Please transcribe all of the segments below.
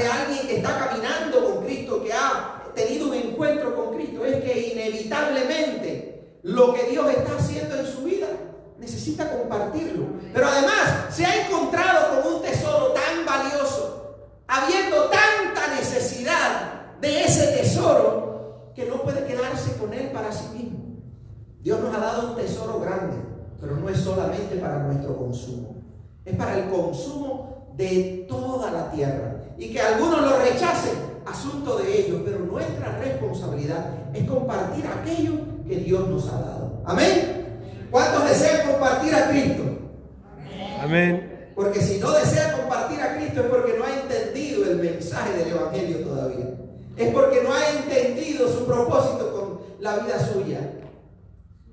de alguien que está caminando con Cristo, que ha tenido un encuentro con Cristo, es que inevitablemente lo que Dios está haciendo en su vida necesita compartirlo. Pero además se ha encontrado con un tesoro tan valioso, habiendo tanta necesidad de ese tesoro, que no puede quedarse con él para sí mismo. Dios nos ha dado un tesoro grande, pero no es solamente para nuestro consumo, es para el consumo de toda la tierra. Y que algunos lo rechacen, asunto de ellos, pero nuestra responsabilidad es compartir aquello que Dios nos ha dado. Amén. ¿Cuántos desean compartir a Cristo? Amén. Porque si no desea compartir a Cristo es porque no ha entendido el mensaje del Evangelio todavía. Es porque no ha entendido su propósito con la vida suya.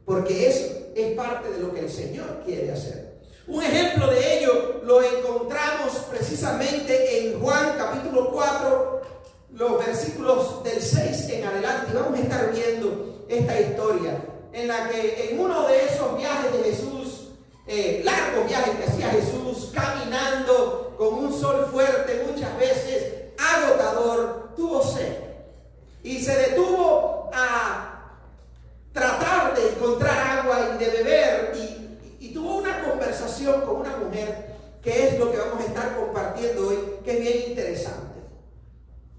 Porque eso es parte de lo que el Señor quiere hacer. Un ejemplo de ello lo encontramos precisamente en Juan capítulo 4, los versículos del 6 en adelante. Y vamos a estar viendo esta historia en la que en uno de esos viajes de Jesús, largos viajes que hacía Jesús, caminando con un sol fuerte, muchas veces agotador, tuvo sed. Y se detuvo a tratar de encontrar agua y de beber, y tuvo una conversación con una mujer, que es lo que vamos a estar compartiendo hoy, que es bien interesante.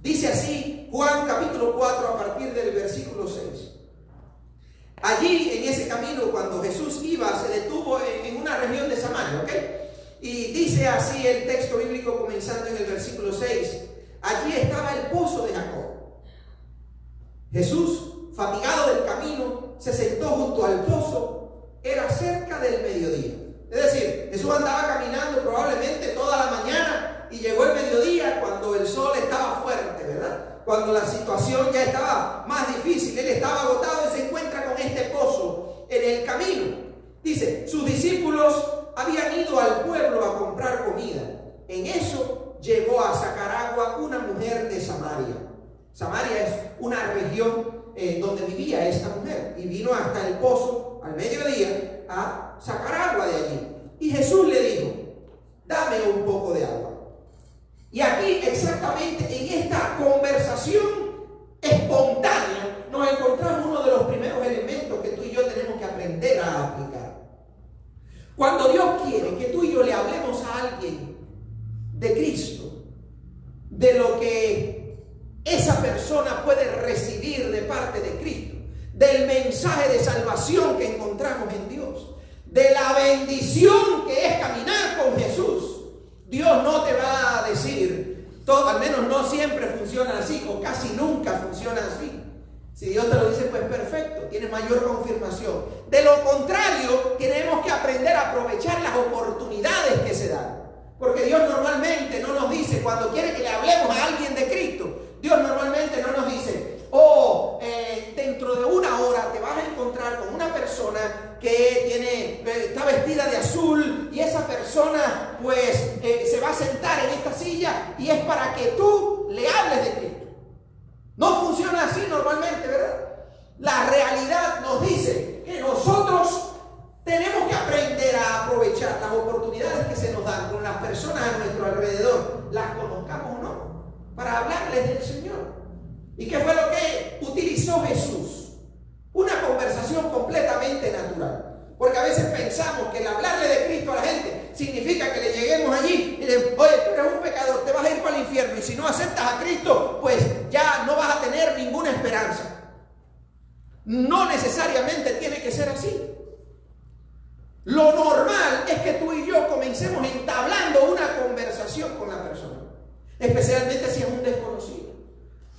Dice así Juan capítulo 4 a partir del versículo 6. Allí en ese camino, cuando Jesús iba, se detuvo en una región de Samaria, ¿ok? Y dice así el texto bíblico comenzando en el versículo 6. Allí estaba el pozo de Jacob. Jesús, fatigado del camino, se sentó junto al pozo. Era cerca del mediodía. Es decir, Jesús andaba caminando probablemente toda la mañana y llegó el mediodía cuando el sol estaba fuerte, ¿verdad? Cuando la situación ya estaba más difícil. Él estaba agotado y se encuentra con este pozo en el camino. Dice, sus discípulos habían ido al pueblo a comprar comida. En eso llegó a sacar agua una mujer de Samaria. Samaria es una región donde vivía esta mujer, y vino hasta el pozo al mediodía a sacar agua de allí. Y Jesús le dijo, dame un poco de agua. Y aquí exactamente en esta conversación espontánea nos encontramos uno de los primeros elementos que tú y yo tenemos que aprender a aplicar. Cuando Dios quiere que tú y yo le hablemos a alguien de Cristo, de lo que esa persona puede recibir de parte de Cristo, del mensaje de salvación que encontramos en Dios, de la bendición que es caminar con Jesús, Dios no te va a decir, al menos no siempre funciona así, o casi nunca funciona así. Si Dios te lo dice, pues perfecto, tienes mayor confirmación. De lo contrario, tenemos que aprender a aprovechar las oportunidades que se dan. Porque Dios normalmente no nos dice, cuando quiere que le hablemos a alguien de Cristo, Dios normalmente no nos dice, dentro de una hora te vas a encontrar con una persona que está vestida de azul, y esa persona pues se va a sentar en esta silla y es para que tú le hables de Cristo. No funciona así normalmente, ¿verdad? La realidad nos dice que nosotros tenemos que aprender a aprovechar las oportunidades que se nos dan con las personas a nuestro alrededor, las conozcamos o no, para hablarles del Señor. ¿Y qué fue lo que utilizó Jesús? Una conversación completamente natural. Porque a veces pensamos que el hablarle de Cristo a la gente significa que le lleguemos allí y le oye, tú eres un pecador, te vas a ir para el infierno, y si no aceptas a Cristo, pues ya no vas a tener ninguna esperanza. No necesariamente tiene que ser así. Lo normal es que tú y yo comencemos entablando una conversación con la persona, especialmente si es un desconocido.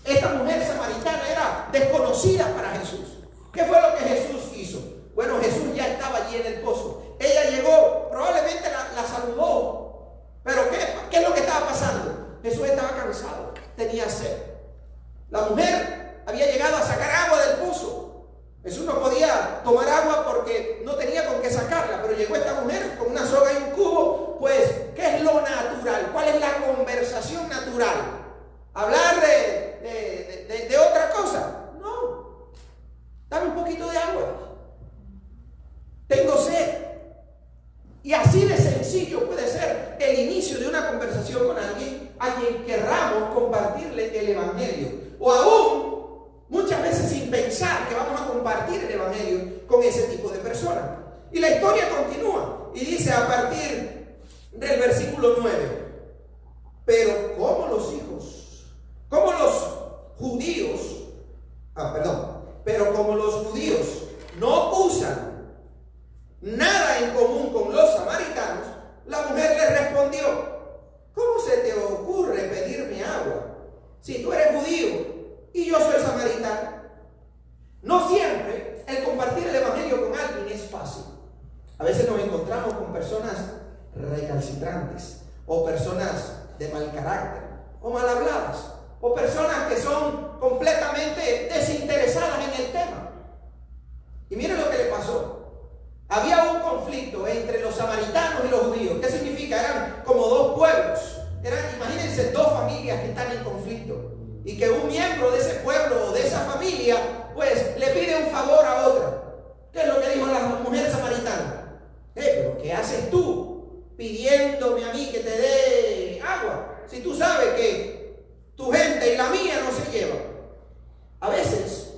Esta mujer samaritana era desconocida para Jesús. ¿Qué fue lo que Jesús hizo? Bueno, Jesús ya estaba allí en el pozo. Ella llegó, probablemente la saludó. Pero ¿qué es lo que estaba pasando? Jesús estaba cansado, tenía sed. La mujer había llegado a sacar agua del pozo. Jesús no podía tomar agua porque no tenía con qué sacarla, pero llegó esta mujer con una soga y un cubo. Pues, ¿qué es lo natural? ¿Cuál es la conversación natural? ¿Hablar de otra cosa? No. Dame un poquito de agua. Tengo sed. Y así de sencillo puede ser el inicio de una conversación con alguien a quien querramos compartirle el Evangelio. O aún, muchas veces sin pensar que vamos a compartir el Evangelio con ese tipo de personas. Y la historia continúa y dice a partir del versículo 9: pero como los judíos no usan nada en común con los samaritanos, la mujer le respondió: ¿cómo se te ocurre pedirme agua si tú eres judío y yo soy samaritano? No siempre el compartir el Evangelio con alguien es fácil. A veces nos encontramos con personas recalcitrantes, o personas de mal carácter, o mal habladas, o personas que son completamente desinteresadas en el tema. Y miren lo que le pasó. Había un conflicto entre los samaritanos y los judíos. ¿Qué significa? Eran como dos pueblos. Imagínense, dos familias que están en conflicto. Y que un miembro de ese pueblo o de esa familia, pues, le pide un favor a otra. ¿Qué es lo que dijo la mujer samaritana? Pero ¿qué haces tú pidiéndome a mí que te dé agua? Si tú sabes que tu gente y la mía no se llevan. A veces,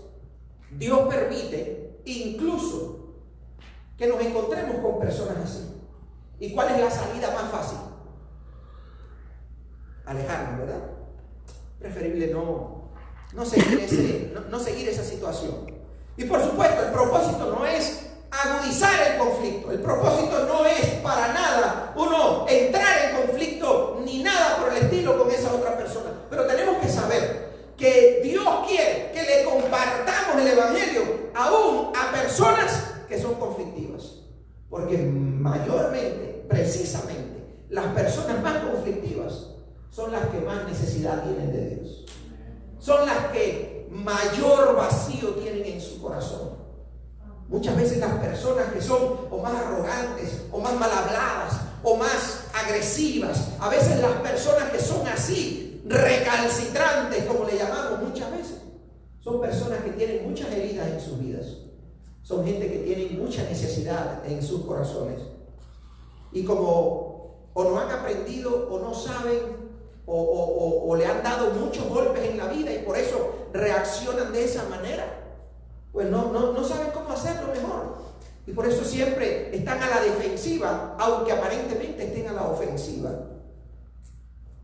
Dios permite incluso que nos encontremos con personas así. ¿Y cuál es la salida más fácil? Alejarnos, ¿verdad? Preferible no seguir esa situación. Y por supuesto, el propósito no es agudizar el conflicto. El propósito no es para nada uno entrar en conflicto ni nada por el estilo con esa otra persona. Pero tenemos que saber que Dios quiere que le compartamos el Evangelio aún a personas que son conflictivas. Porque mayormente, precisamente, las personas más conflictivas son las que más necesidad tienen de Dios. Son las que mayor vacío tienen en su corazón. Muchas veces las personas que son o más arrogantes, o más mal habladas, o más agresivas, a veces las personas que son así, recalcitrantes, como le llamamos muchas veces, son personas que tienen muchas heridas en sus vidas. Son gente que tiene mucha necesidad en sus corazones. Y como o no han aprendido, o no saben, o le han dado muchos golpes en la vida y por eso reaccionan de esa manera, pues no saben cómo hacerlo mejor. Y por eso siempre están a la defensiva, aunque aparentemente estén a la ofensiva.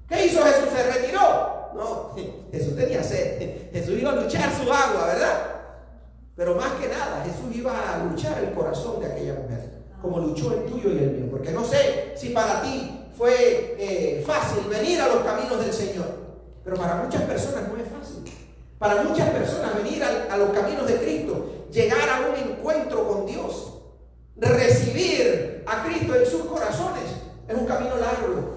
¿Qué hizo Jesús? ¿Se retiró? No, Jesús tenía sed. Jesús iba a luchar su agua, ¿verdad? Pero más que nada, Jesús iba a luchar el corazón de aquella mujer, como luchó el tuyo y el mío. Porque no sé si para ti fue fácil venir a los caminos del Señor, pero para muchas personas no es fácil. Para muchas personas venir a los caminos de Cristo, llegar a un encuentro con Dios, recibir a Cristo en sus corazones, es un camino largo.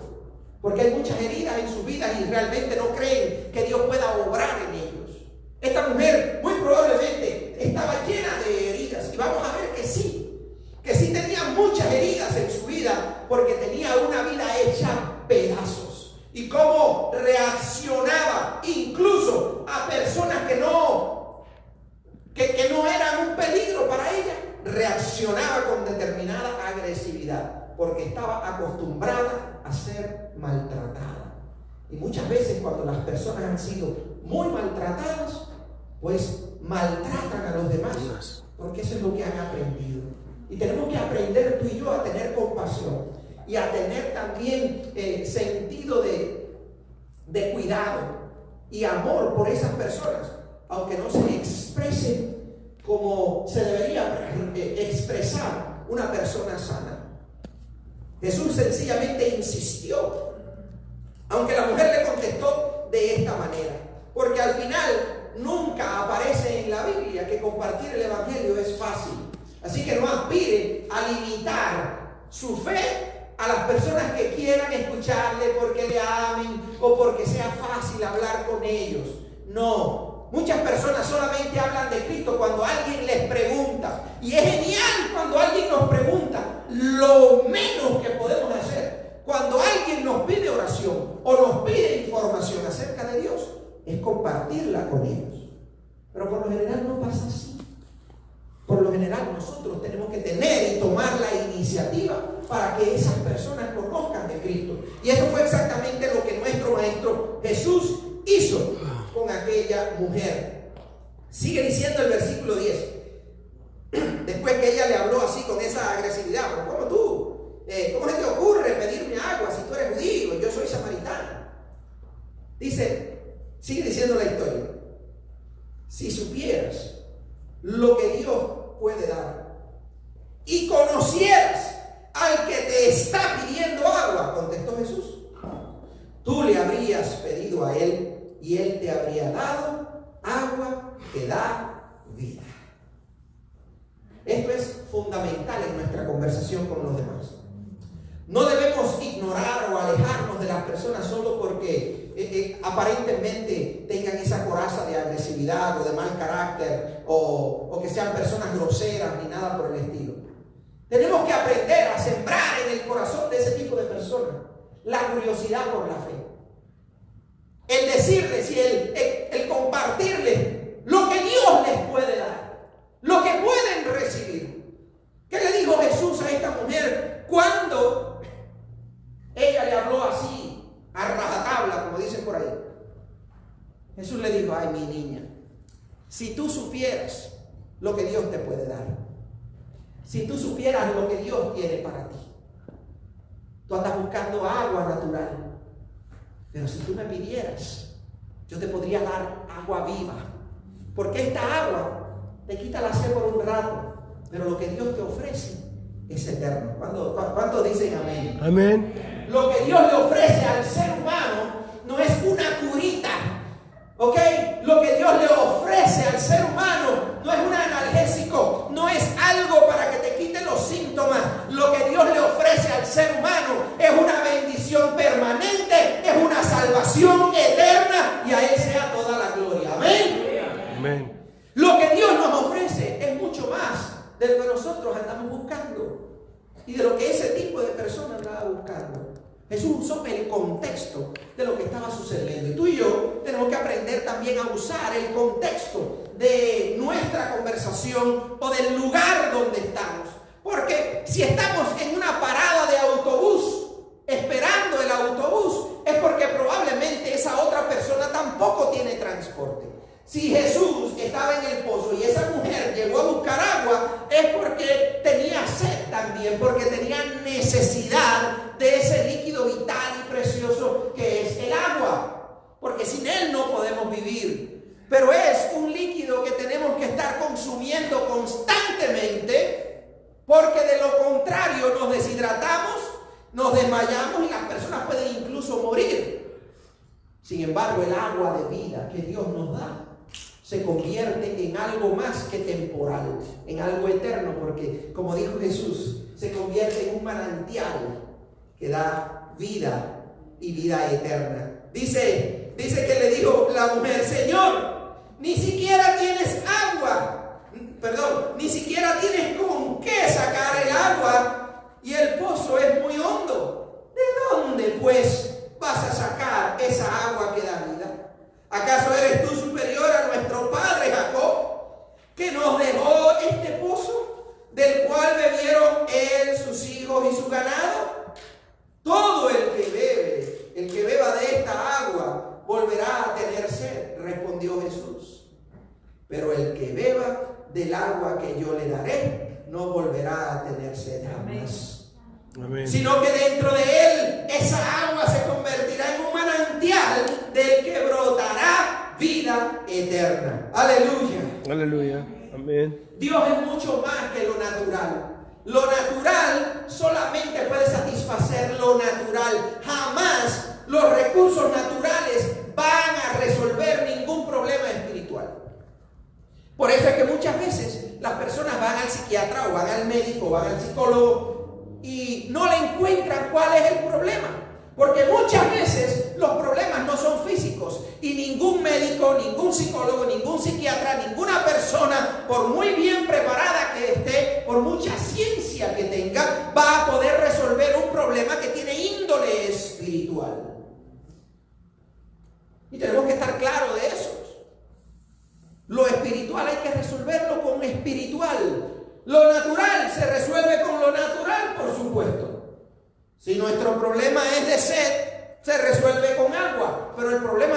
Porque hay muchas heridas en sus vidas y realmente no creen que Dios pueda obrar en ellos. Esta mujer muy probablemente estaba llena de heridas. Y vamos a ver que sí tenía muchas heridas en su vida, porque tenía una vida hecha pedazos. Y cómo reaccionaba incluso a personas que no eran un peligro para ella. Reaccionaba con determinada agresividad, porque estaba acostumbrada a ser maltratada. Y muchas veces cuando las personas han sido muy maltratadas, pues maltratan a los demás, porque eso es lo que han aprendido. Y tenemos que aprender tú y yo a tener compasión y a tener también sentido de cuidado y amor por esas personas, aunque no se expresen como se debería expresar una persona sana. Jesús sencillamente insistió, aunque la mujer le contestó de esta manera, porque al final nunca aparece en la Biblia que compartir el Evangelio es fácil. Así que no aspire a limitar su fe a las personas que quieran escucharle porque le amen o porque sea fácil hablar con ellos. No, muchas personas solamente hablan de Cristo cuando alguien les pregunta. Y es genial cuando alguien nos pregunta. Lo menos que podemos hacer cuando alguien nos pide oración o nos pide información acerca de Dios es compartirla con ellos. Pero por lo general no pasa así. Por lo general nosotros tenemos que tener y tomar la iniciativa para que esas personas conozcan de Cristo. Y eso fue exactamente lo que nuestro Maestro Jesús hizo con aquella mujer. Sigue diciendo el versículo 10. Después que ella le habló así con esa agresividad, pero ¿cómo tú? ¿Cómo se te ocurre pedirme agua si tú eres judío y yo soy samaritano? Dice, sigue diciendo la historia. Si supieras lo que Dios puede dar y conocieras al que te está pidiendo agua, contestó Jesús, tú le habrías pedido a él y él te habría dado agua que da vida. Esto es fundamental en nuestra conversación con los demás. No debemos ignorar o alejarnos de las personas solo porque aparentemente tengan esa coraza de agresividad o de mal carácter o que sean personas groseras ni nada por el estilo. Tenemos que aprender a sembrar en el corazón de ese tipo de personas la curiosidad por la fe. El decirles y el compartirles lo que Dios les puede dar, lo que pueden recibir. ¿Qué le dijo Jesús a esta mujer cuando ella le habló así, a rajatabla, como dicen por ahí? Jesús le dijo, ay, mi niña, si tú supieras lo que Dios te puede dar, si tú supieras lo que Dios quiere para ti. Tú andas buscando agua natural, pero si tú me pidieras, yo te podría dar agua viva, porque esta agua te quita la sed por un rato, pero lo que Dios te ofrece es eterno. ¿Cuántos dicen amén? Amén. Lo que Dios le ofrece al ser humano no es una curita, ¿ok? Lo que Dios le ofrece al ser humano no es un analgésico, no es algo para que te quite los síntomas. Lo que Dios le ofrece al ser humano es una bendición permanente, es una salvación eterna, y a Él sea toda la gloria. Amén. Amén. Lo que Dios nos ofrece es mucho más de lo que nosotros andamos buscando y de lo que ese tipo de persona andaba buscando. Jesús usó el contexto de lo que estaba sucediendo. Y tú y yo tenemos que aprender también a usar el contexto de nuestra conversación o del lugar donde estamos. Porque si estamos en una parada de autobús, esperando el autobús, es porque probablemente esa otra persona tampoco tiene transporte. Si Jesús estaba en el pozo y esa mujer llegó a buscar agua, es porque tenía sed también, porque tenía necesidad de ese líquido vital y precioso que es el agua, porque sin él no podemos vivir. Pero es un líquido que tenemos que estar consumiendo constantemente, porque de lo contrario nos deshidratamos, nos desmayamos y las personas pueden incluso morir. Sin embargo, el agua de vida que Dios nos da se convierte en algo más que temporal, en algo eterno, porque como dijo Jesús, se convierte en un manantial que da vida y vida eterna. Dice que le dijo la mujer, Señor, ni siquiera tienes ni siquiera tienes con qué sacar el agua y el pozo es muy hondo. ¿De dónde pues vas a sacar esa agua que da vida? ¿Acaso eres tú superior a nuestro padre Jacob, que nos dejó este pozo, del cual bebieron él, sus hijos y su ganado? Todo el que beba de esta agua, volverá a tener sed, respondió Jesús. Pero el que beba del agua que yo le daré, no volverá a tener sed jamás. Amén. Sino que dentro de él, esa agua se convertirá en un manantial del que brotará vida eterna. Aleluya. Aleluya. Amén. Dios es mucho más que lo natural. Lo natural solamente puede satisfacer lo natural. Jamás los recursos naturales van a resolver ningún problema espiritual. Por eso es que muchas veces las personas van al psiquiatra o van al médico o van al psicólogo y no le encuentran cuál es el problema. Porque muchas veces los problemas no son físicos y ningún médico, ningún psicólogo, ningún psiquiatra, ninguna persona, por muy bien preparada que esté, por mucha ciencia que tenga, va a poder resolver un problema que tiene índole espiritual. Y tenemos que estar claros de eso. Lo espiritual hay que resolverlo con espiritual. Lo natural se resuelve con lo natural, por supuesto. Si nuestro problema es de sed, se resuelve con agua. Pero el problema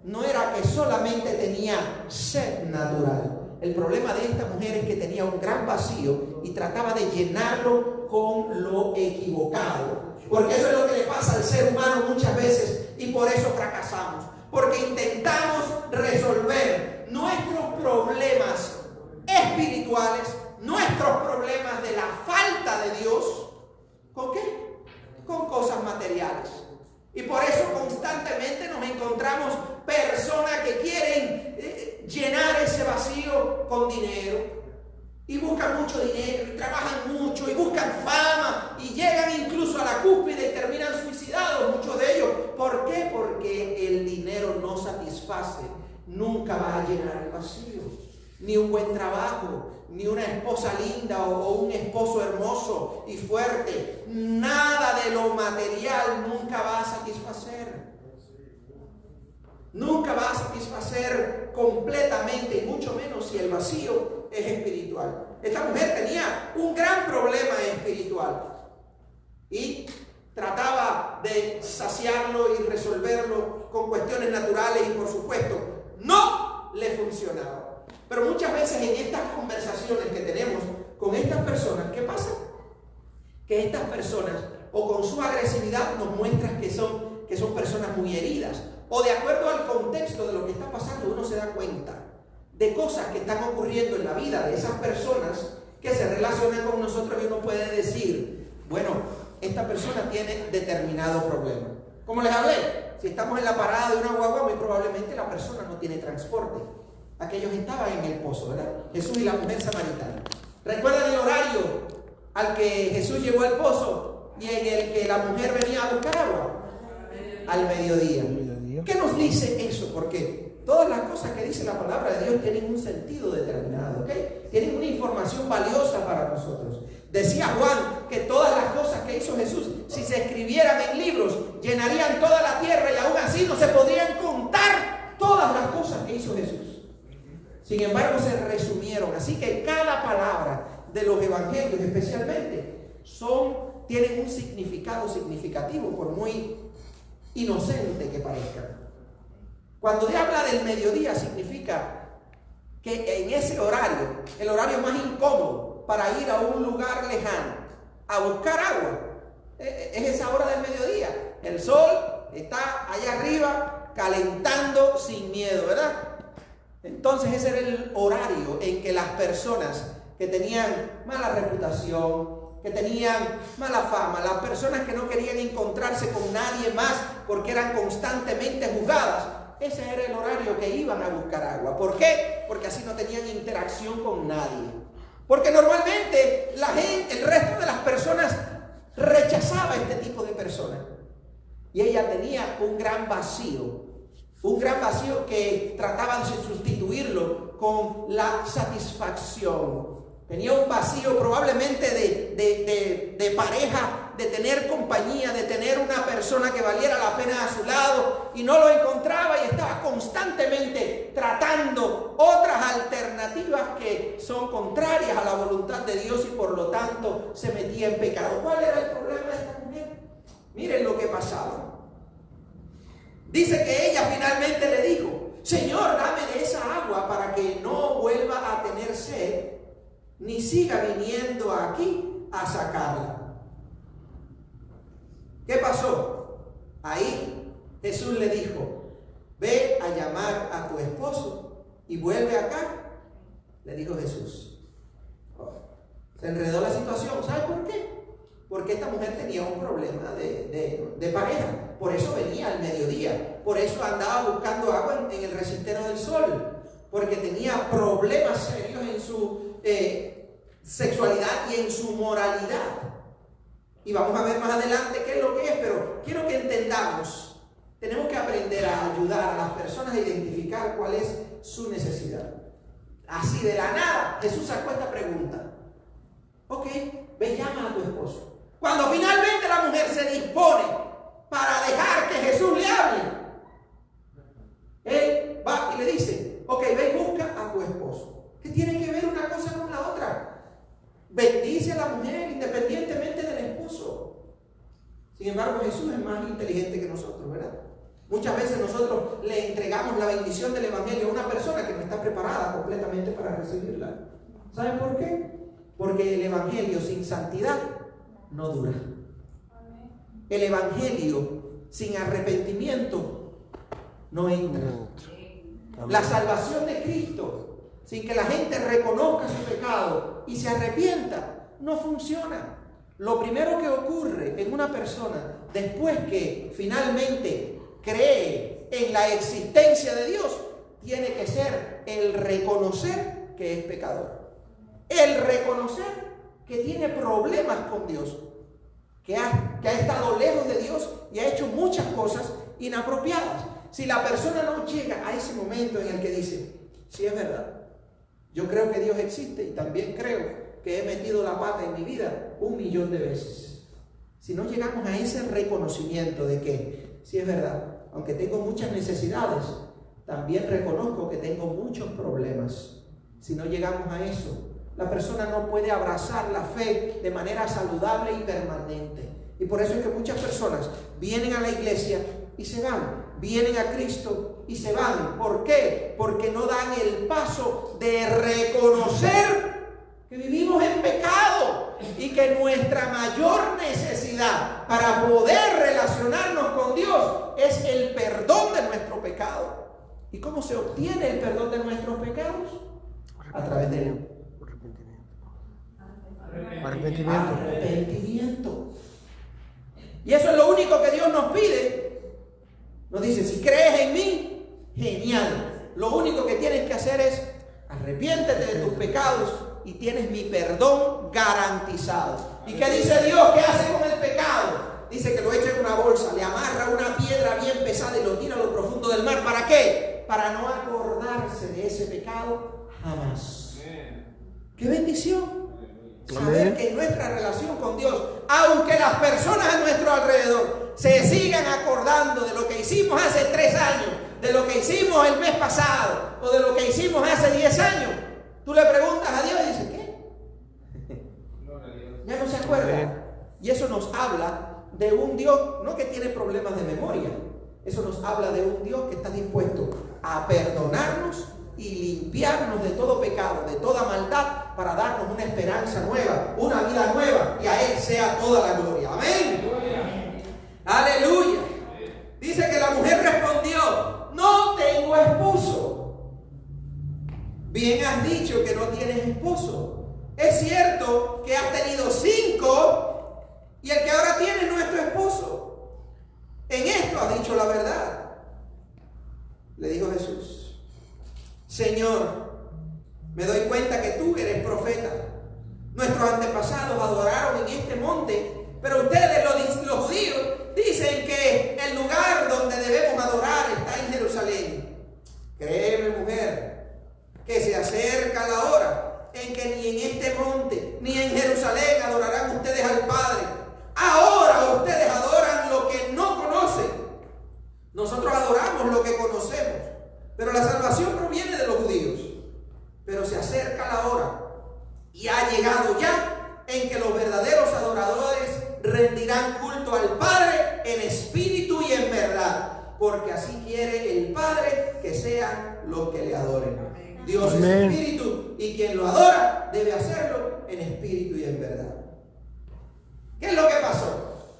no era que solamente tenía sed natural. El problema de esta mujer es que tenía un gran vacío y trataba de llenarlo con lo equivocado. Porque eso es lo que le pasa al ser humano muchas veces y por eso fracasamos. Porque intentamos resolver nuestros problemas espirituales, nuestros problemas de la falta de Dios, ¿con qué? Con cosas materiales. Y por eso constantemente nos encontramos personas que quieren llenar ese vacío con dinero. Y buscan mucho dinero, y trabajan mucho, y buscan fama, y llegan incluso a la cúspide y terminan suicidados, muchos de ellos. ¿Por qué? Porque el dinero no satisface, nunca va a llenar el vacío. Ni un buen trabajo, ni una esposa linda o un esposo hermoso y fuerte. Nada de lo material nunca va a satisfacer. Nunca va a satisfacer completamente, y mucho menos si el vacío es espiritual. Esta mujer tenía un gran problema espiritual y trataba de saciarlo y resolverlo con cuestiones naturales y por supuesto no le funcionaba. Pero muchas veces en estas conversaciones que tenemos con estas personas, ¿qué pasa? Que estas personas o con su agresividad nos muestran que son personas muy heridas. O de acuerdo al contexto de lo que está pasando, uno se da cuenta de cosas que están ocurriendo en la vida de esas personas que se relacionan con nosotros y uno puede decir, bueno, esta persona tiene determinado problema. Como les hablé, si estamos en la parada de una guagua, muy probablemente la persona no tiene transporte. Aquellos estaban en el pozo, ¿verdad? Jesús y la mujer samaritana. ¿Recuerdan el horario al que Jesús llegó al pozo y en el que la mujer venía a buscar agua? Al mediodía. ¿Qué nos dice eso? Porque todas las cosas que dice la palabra de Dios tienen un sentido determinado, ¿ok? Tienen una información valiosa para nosotros. Decía Juan que todas las cosas que hizo Jesús, si se escribieran en libros, llenarían toda la tierra y aún así no se podrían contar todas las cosas que hizo Jesús. Sin embargo, se resumieron. Así que cada palabra de los evangelios especialmente tienen un significado significativo, por muy inocente que parezca. Cuando Dios habla del mediodía, significa que en ese horario, el horario más incómodo para ir a un lugar lejano a buscar agua, es esa hora del mediodía. El sol está allá arriba calentando sin miedo, ¿verdad? Entonces ese era el horario en que las personas que tenían mala reputación, que tenían mala fama, las personas que no querían encontrarse con nadie más porque eran constantemente juzgadas, ese era el horario que iban a buscar agua. ¿Por qué? Porque así no tenían interacción con nadie. Porque normalmente la gente, el resto de las personas rechazaba a este tipo de personas. Y ella tenía un gran vacío que trataban de sustituirlo con la satisfacción. Tenía un vacío probablemente de pareja, de tener compañía, de tener una persona que valiera la pena a su lado y no lo encontraba y estaba constantemente tratando otras alternativas que son contrarias a la voluntad de Dios y por lo tanto se metía en pecado. ¿Cuál era el problema de esta mujer? Miren lo que pasaba. Dice que ella finalmente le dijo, Señor, dame de esa agua para que no vuelva a tener sed ni siga viniendo aquí a sacarla. ¿Qué pasó? Ahí Jesús le dijo, ve a llamar a tu esposo y vuelve acá. Le dijo Jesús. Se enredó la situación. ¿Sabe por qué? Porque esta mujer tenía un problema de pareja. Por eso venía al mediodía. Por eso andaba buscando agua en el resistero del sol. Porque tenía problemas serios en su sexualidad y en su moralidad. Y vamos a ver más adelante qué es lo que es, pero quiero que entendamos, tenemos que aprender a ayudar a las personas a identificar cuál es su necesidad. Así de la nada, Jesús sacó esta pregunta. Ok, ve, llama a tu esposo. Cuando finalmente la mujer se dispone para dejar que Jesús le hable, él va y le dice, ok, ve y busca a tu esposo. ¿Qué tiene que ver una cosa con la otra? Bendice a la mujer independientemente del esposo. Sin embargo, Jesús es más inteligente que nosotros, ¿verdad? Muchas veces nosotros le entregamos la bendición del Evangelio a una persona que no está preparada completamente para recibirla. ¿Saben por qué? Porque el Evangelio sin santidad no dura. El Evangelio sin arrepentimiento no entra. La salvación de Cristo sin que la gente reconozca su pecado y se arrepienta no funciona. Lo primero que ocurre en una persona después que finalmente cree en la existencia de Dios tiene que ser el reconocer que es pecador, el reconocer que tiene problemas con Dios, que ha estado lejos de Dios y ha hecho muchas cosas inapropiadas. Si la persona no llega a ese momento en el que dice, sí, es verdad, yo creo que Dios existe y también creo que he metido la pata en mi vida 1.000.000 de veces. Si no llegamos a ese reconocimiento de que, sí, es verdad, aunque tengo muchas necesidades, también reconozco que tengo muchos problemas. Si no llegamos a eso, la persona no puede abrazar la fe de manera saludable y permanente. Y por eso es que muchas personas vienen a la iglesia y se van, vienen a Cristo y se van. ¿Por qué? Porque no dan el paso de reconocer que vivimos en pecado y que nuestra mayor necesidad para poder relacionarnos con Dios es el perdón de nuestro pecado. ¿Y cómo se obtiene el perdón de nuestros pecados? A través de arrepentimiento. Y eso es lo único que Dios nos pide. Nos dice, si crees en mí, genial. Lo único que tienes que hacer es arrepiéntete de tus pecados y tienes mi perdón garantizado. ¿Y qué dice Dios? ¿Qué hace con el pecado? Dice que lo echa en una bolsa, le amarra una piedra bien pesada y lo tira a lo profundo del mar. ¿Para qué? Para no acordarse de ese pecado jamás. ¡Qué bendición! Saber que en nuestra relación con Dios, aunque las personas a nuestro alrededor se sigan acordando de lo que hicimos hace 3 años, de lo que hicimos el mes pasado o de lo que hicimos hace 10 años, tú le preguntas a Dios y dices, ¿qué? Ya no se acuerda. Y eso nos habla de un Dios, no que tiene problemas de memoria, eso nos habla de un Dios que está dispuesto a perdonarnos y limpiarnos de todo pecado, de toda maldad, para darnos una esperanza nueva, una vida nueva, y a Él sea toda la gloria. Amén. Aleluya. Dice que la mujer respondió, no tengo esposo. Bien has dicho que no tienes esposo. Es cierto que has tenido 5 y el que ahora tienes no es tu esposo. En esto has dicho la verdad. Le dijo Jesús, Señor, me doy cuenta que tú eres profeta. Nuestros antepasados adoraron en este monte, pero ustedes, los judíos, dicen que el lugar donde debemos adorar está en Jerusalén. Créeme, mujer, que se acerca la hora en que ni en este monte ni en Jerusalén adorarán ustedes al Padre. Ahora ustedes adoran lo que no conocen. Nosotros adoramos lo que conocemos, pero la salvación proviene de los judíos. Pero se acerca la hora y ha llegado ya en que los verdaderos adoradores rendirán culto al Padre en espíritu y en verdad, porque así quiere el Padre que sean los que le adoren. Dios es espíritu y quien lo adora debe hacerlo en espíritu y en verdad. ¿Qué es lo que pasó?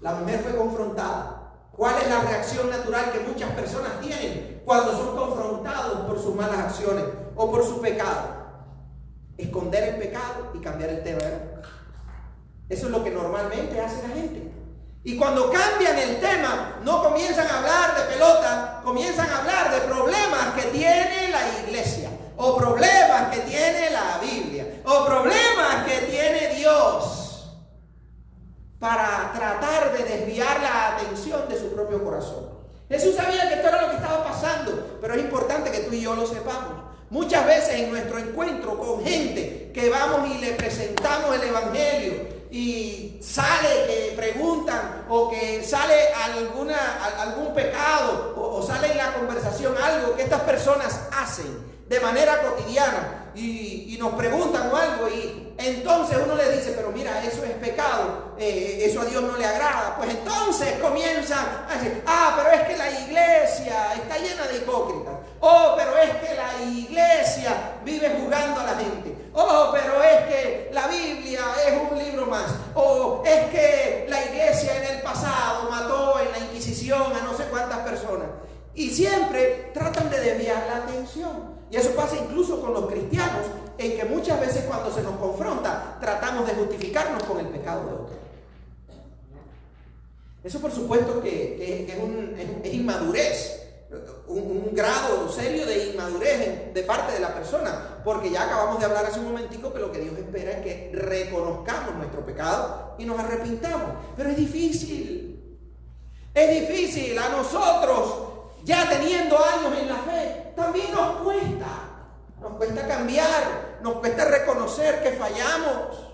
La mujer fue confrontada. ¿Cuál es la reacción natural que muchas personas tienen cuando son confrontados por sus malas acciones o por su pecado? Esconder el pecado y cambiar el tema. Eso es lo que normalmente hace la gente. Y cuando cambian el tema, no comienzan a hablar de pelota, comienzan a hablar de problemas que tiene la iglesia, o problemas que tiene la Biblia, o problemas que tiene Dios, para tratar de desviar la atención de su propio corazón. Jesús sabía que esto era lo que estaba pasando, pero es importante que tú y yo lo sepamos. Muchas veces en nuestro encuentro con gente que vamos y le presentamos el Evangelio y sale que preguntan o que sale algún pecado o sale en la conversación algo que estas personas hacen de manera cotidiana, y nos preguntan o algo, y entonces uno les dice, pero mira, eso es pecado, eso a Dios no le agrada. Pues entonces comienzan a decir, pero es que la iglesia está llena de hipócritas. Pero es que la iglesia vive juzgando a la gente. Pero es que la Biblia es un libro más. Es que la iglesia en el pasado mató en la Inquisición a no sé cuántas personas. Y siempre tratan de desviar la atención. Y eso pasa incluso con los cristianos, en que muchas veces cuando se nos confronta, tratamos de justificarnos con el pecado de otro. Eso por supuesto que es inmadurez, un grado serio de inmadurez de parte de la persona, porque ya acabamos de hablar hace un momentico que lo que Dios espera es que reconozcamos nuestro pecado y nos arrepintamos. Pero es difícil. Es difícil. A nosotros, ya teniendo años en la fe, también nos cuesta cambiar, nos cuesta reconocer que fallamos.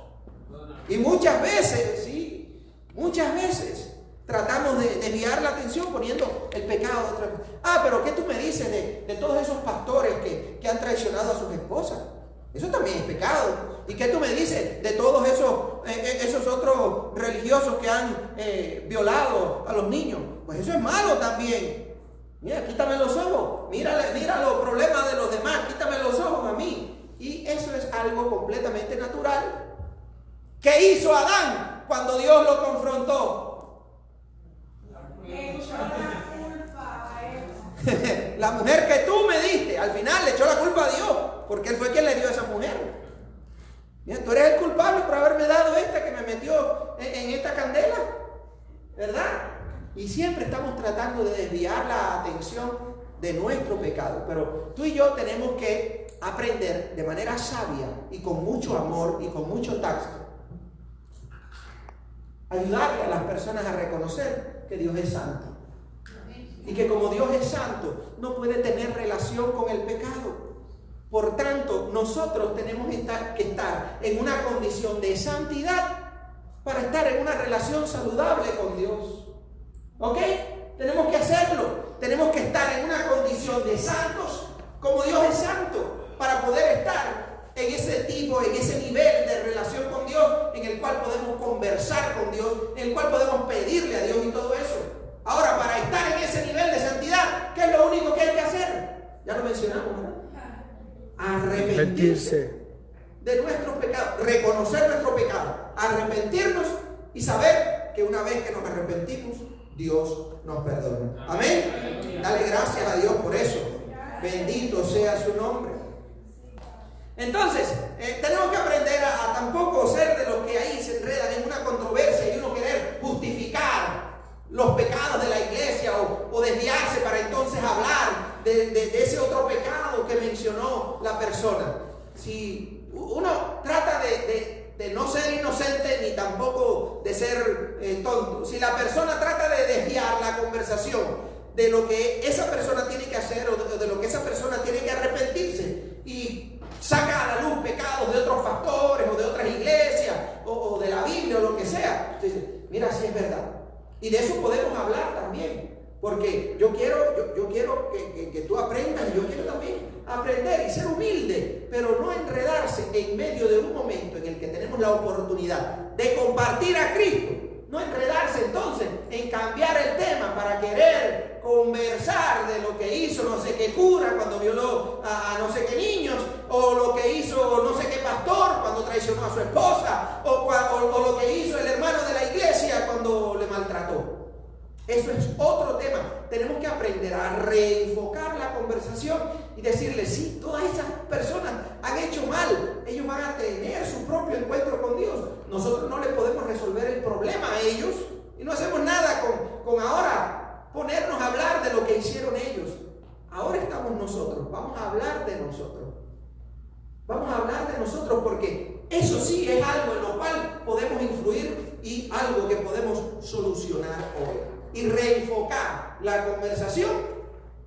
Y muchas veces tratamos de desviar la atención poniendo el pecado de otra vez. Pero ¿qué tú me dices de todos esos pastores que han traicionado a sus esposas? Eso también es pecado. ¿Y qué tú me dices de todos esos otros religiosos que han violado a los niños? Pues eso es malo también. Mira, quítame los ojos, mira los problemas de los demás, quítame los ojos a mí. Y eso es algo completamente natural. ¿Qué hizo Adán cuando Dios lo confrontó? Le echó la culpa a él. La mujer que tú me diste, al final le echó la culpa a Dios, porque él fue quien le dio a esa mujer. Mira, tú eres el culpable por haberme dado esta que me metió en esta candela, ¿verdad? Y siempre estamos tratando de desviar la atención de nuestro pecado. Pero tú y yo tenemos que aprender de manera sabia y con mucho amor y con mucho tacto, ayudarle a las personas a reconocer que Dios es santo. Y que como Dios es santo, no puede tener relación con el pecado. Por tanto, nosotros tenemos que estar en una condición de santidad para estar en una relación saludable con Dios. ¿Ok? Tenemos que hacerlo. Tenemos que estar en una condición de santos, como Dios es santo, para poder estar en ese nivel de relación con Dios, en el cual podemos conversar con Dios, en el cual podemos pedirle a Dios y todo eso. Ahora, para estar en ese nivel de santidad, ¿qué es lo único que hay que hacer? Ya lo mencionamos, ¿verdad? Arrepentirse de nuestros pecados, reconocer nuestro pecado, arrepentirnos y saber que una vez que nos arrepentimos, Dios nos perdona. Amén. Dale gracias a Dios por eso. Bendito sea su nombre. Entonces, tenemos que aprender a tampoco ser de los que ahí se enredan en una controversia y uno querer justificar los pecados de la iglesia o desviarse para entonces hablar de ese otro pecado que mencionó la persona. Si uno trata de no ser inocente ni tampoco de ser tonto, si la persona trata de desviar la conversación de lo que esa persona tiene que hacer o de lo que esa persona tiene que arrepentirse y saca a la luz pecados de otros pastores o de otras iglesias o de la Biblia o lo que sea, entonces, mira, sí es verdad. Y de eso podemos hablar también, porque yo quiero que tú aprendas y yo quiero también aprender y ser humilde, pero no enredarse en medio de un momento en el que tenemos la oportunidad de compartir a Cristo. No enredarse entonces en cambiar el tema para querer conversar de lo que hizo no sé qué cura cuando violó a no sé qué niños, o lo que hizo no sé qué pastor cuando traicionó a su esposa, o lo que hizo el hermano de la iglesia cuando le maltrató. Eso es otro tema. Tenemos que aprender a reenfocar la conversación y decirle, sí, todas esas personas han hecho mal. Ellos van a tener su propio encuentro con Dios. Nosotros no le podemos resolver el problema a ellos y no hacemos nada con ahora ponernos a hablar de lo que hicieron ellos. Ahora estamos nosotros. Vamos a hablar de nosotros. Vamos a hablar de nosotros porque eso sí es algo en lo cual podemos influir y algo que podemos solucionar hoy. Y reenfocar la conversación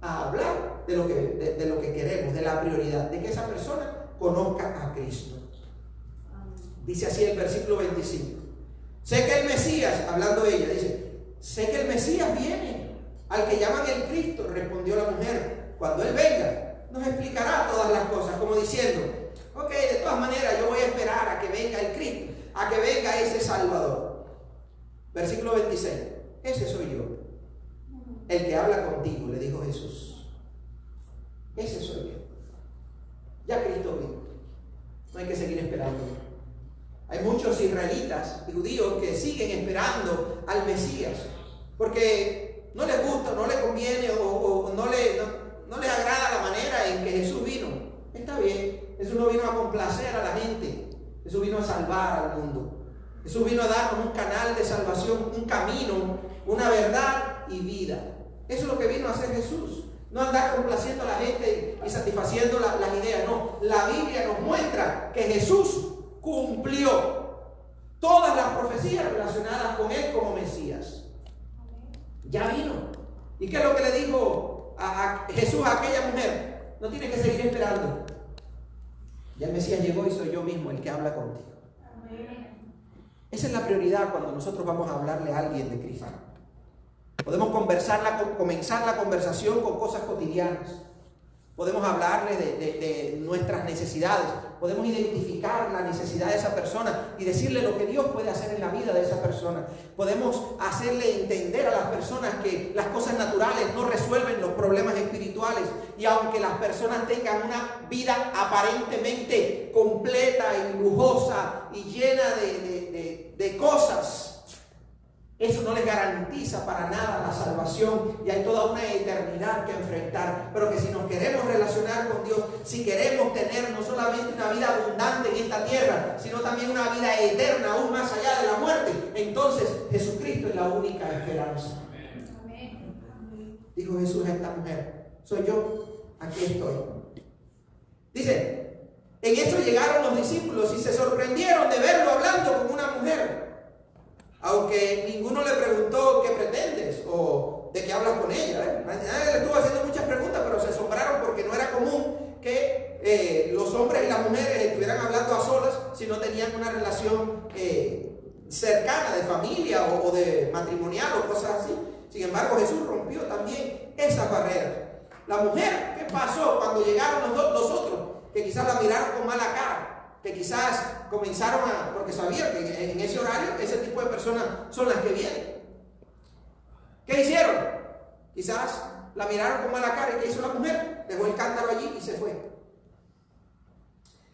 a hablar de lo que queremos, de la prioridad, de que esa persona conozca a Cristo. Dice así el versículo 25. Sé que el Mesías, hablando de ella, dice, sé que el Mesías viene, al que llaman el Cristo, respondió la mujer. Cuando Él venga, nos explicará todas las cosas, como diciendo, Ok, de todas maneras yo voy a esperar a que venga el Cristo, a que venga ese Salvador. Versículo 26. Ese soy yo, el que habla contigo, le dijo Jesús. Ese soy yo. Ya Cristo vino. No hay que seguir esperando. Hay muchos israelitas y judíos que siguen esperando al Mesías porque no les gusta, no les conviene o no les agrada la manera en que Jesús vino. Está bien, Jesús no vino a complacer a la gente, Jesús vino a salvar al mundo. Jesús vino a darnos un canal de salvación, un camino, una verdad y vida. Eso es lo que vino a hacer Jesús. No andar complaciendo a la gente y satisfaciendo las ideas, no. La Biblia nos muestra que Jesús cumplió todas las profecías relacionadas con Él como Mesías. Ya vino. ¿Y qué es lo que le dijo a Jesús a aquella mujer? No tienes que seguir esperando. Ya el Mesías llegó y soy yo mismo el que habla contigo. Esa es la prioridad cuando nosotros vamos a hablarle a alguien de Cristo. Podemos comenzar la conversación con cosas cotidianas. Podemos hablarle de nuestras necesidades. Podemos identificar la necesidad de esa persona y decirle lo que Dios puede hacer en la vida de esa persona. Podemos hacerle entender a las personas que las cosas naturales no resuelven los problemas espirituales. Y aunque las personas tengan una vida aparentemente completa y lujosa y llena de cosas, eso no les garantiza para nada la salvación y hay toda una eternidad que enfrentar. Pero que si nos queremos relacionar con Dios, si queremos tener no solamente una vida abundante en esta tierra, sino también una vida eterna, aún más allá de la muerte, entonces Jesucristo es la única esperanza. Dijo Jesús a esta mujer: soy yo, aquí estoy. Dice, en esto llegaron los discípulos y se sorprendieron de verlo hablando con una mujer. Aunque ninguno le preguntó qué pretendes o de qué hablas con ella. Nadie le estuvo haciendo muchas preguntas, pero se asombraron porque no era común que los hombres y las mujeres estuvieran hablando a solas si no tenían una relación cercana de familia o de matrimonial o cosas así. Sin embargo, Jesús rompió también esas barreras. La mujer, ¿qué pasó cuando llegaron los otros? Que quizás la miraron con mala cara. Que quizás comenzaron porque sabían que en ese horario ese tipo de personas son las que vienen. ¿Qué hicieron? Quizás la miraron con mala cara. ¿Y qué hizo la mujer? Dejó el cántaro allí y se fue.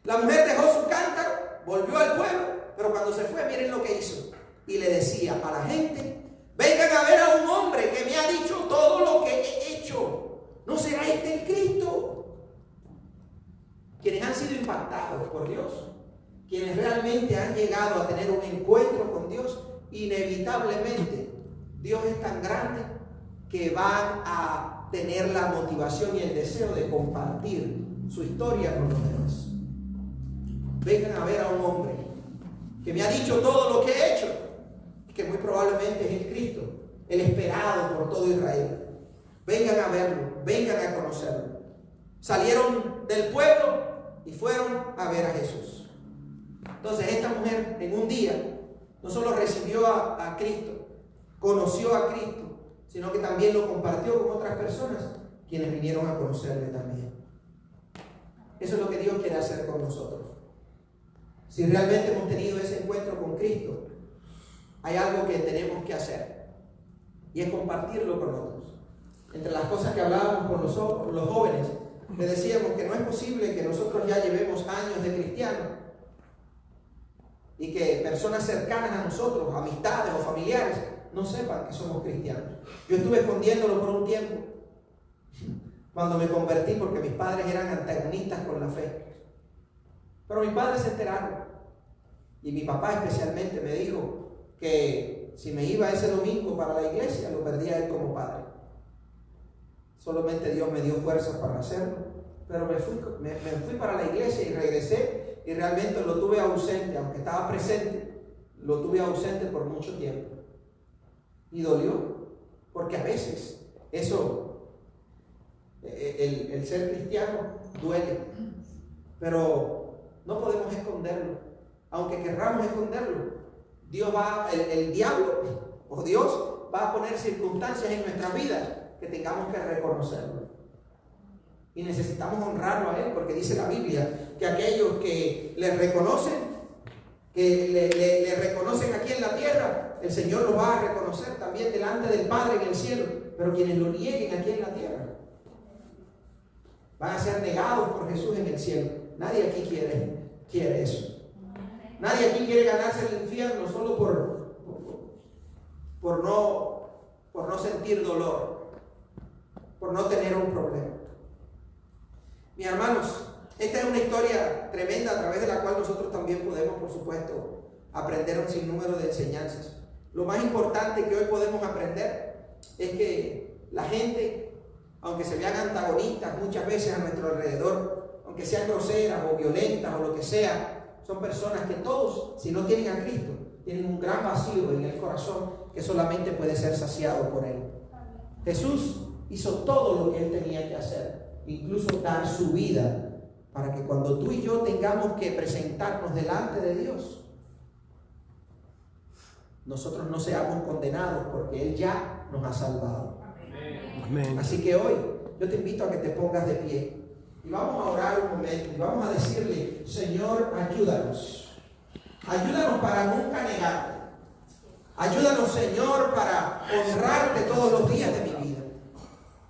La mujer dejó su cántaro, volvió al pueblo, pero cuando se fue, miren lo que hizo. Y le decía a la gente: vengan a ver a un hombre que me ha dicho todo lo que he hecho. ¿No será este el Cristo? Quienes han sido impactados por Dios, quienes realmente han llegado a tener un encuentro con Dios, inevitablemente Dios es tan grande que van a tener la motivación y el deseo de compartir su historia con los demás. Vengan a ver a un hombre que me ha dicho todo lo que he hecho, y que muy probablemente es el Cristo, el esperado por todo Israel. Vengan a verlo, vengan a conocerlo. Salieron del pueblo y fueron a ver a Jesús. Entonces esta mujer en un día no solo recibió a Cristo, conoció a Cristo, sino que también lo compartió con otras personas quienes vinieron a conocerle también. Eso es lo que Dios quiere hacer con nosotros. Si realmente hemos tenido ese encuentro con Cristo, hay algo que tenemos que hacer y es compartirlo con otros. Entre las cosas que hablábamos con los jóvenes, le decíamos que no es posible que nosotros ya llevemos años de cristianos y que personas cercanas a nosotros, amistades o familiares, no sepan que somos cristianos. Yo estuve escondiéndolo por un tiempo cuando me convertí, porque mis padres eran antagonistas con la fe. Pero mis padres se enteraron y mi papá especialmente me dijo que si me iba ese domingo para la iglesia, lo perdía él como padre. Solamente Dios me dio fuerzas para hacerlo, pero me fui para la iglesia y regresé y realmente lo tuve ausente, aunque estaba presente, lo tuve ausente por mucho tiempo. Y dolió, porque a veces eso, el ser cristiano duele, pero no podemos esconderlo. Aunque querramos esconderlo, el diablo o Dios va a poner circunstancias en nuestras vidas que tengamos que reconocerlo. Y necesitamos honrarlo a Él, porque dice la Biblia que aquellos que le reconocen, le reconocen aquí en la tierra, el Señor los va a reconocer también delante del Padre en el cielo. Pero quienes lo nieguen aquí en la tierra van a ser negados por Jesús en el cielo. Nadie aquí quiere eso. Nadie aquí quiere ganarse el infierno solo por no sentir dolor, por no tener un problema. Mis hermanos, esta es una historia tremenda a través de la cual nosotros también podemos, por supuesto, aprender un sinnúmero de enseñanzas. Lo más importante que hoy podemos aprender es que la gente, aunque se vean antagonistas muchas veces a nuestro alrededor, aunque sean groseras o violentas o lo que sea, son personas que todos, si no tienen a Cristo, tienen un gran vacío en el corazón que solamente puede ser saciado por Él. Jesús hizo todo lo que Él tenía que hacer, incluso dar su vida, para que cuando tú y yo tengamos que presentarnos delante de Dios, nosotros no seamos condenados, porque Él ya nos ha salvado. Amén. Así que hoy yo te invito a que te pongas de pie y vamos a orar un momento y vamos a decirle: Señor, ayúdanos. Ayúdanos para nunca negarte. Ayúdanos, Señor, para honrarte todos los días de mi vida.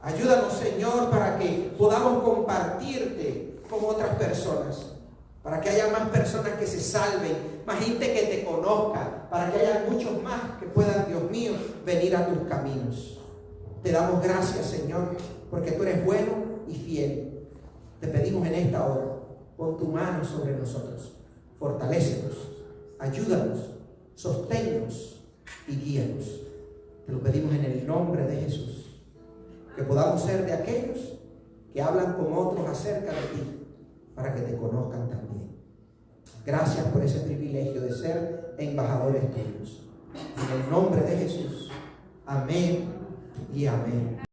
Ayúdanos, Señor, para que podamos compartirte con otras personas, para que haya más personas que se salven, más gente que te conozca, para que haya muchos más que puedan, Dios mío, venir a tus caminos. Te damos gracias, Señor, porque tú eres bueno y fiel. Te pedimos en esta hora, pon tu mano sobre nosotros, fortalécenos, ayúdanos, sosténnos y guíanos. Te lo pedimos en el nombre de Jesús, que podamos ser de aquellos que hablan con otros acerca de ti, para que te conozcan también. Gracias por ese privilegio de ser embajadores tuyos. En el nombre de Jesús. Amén y amén.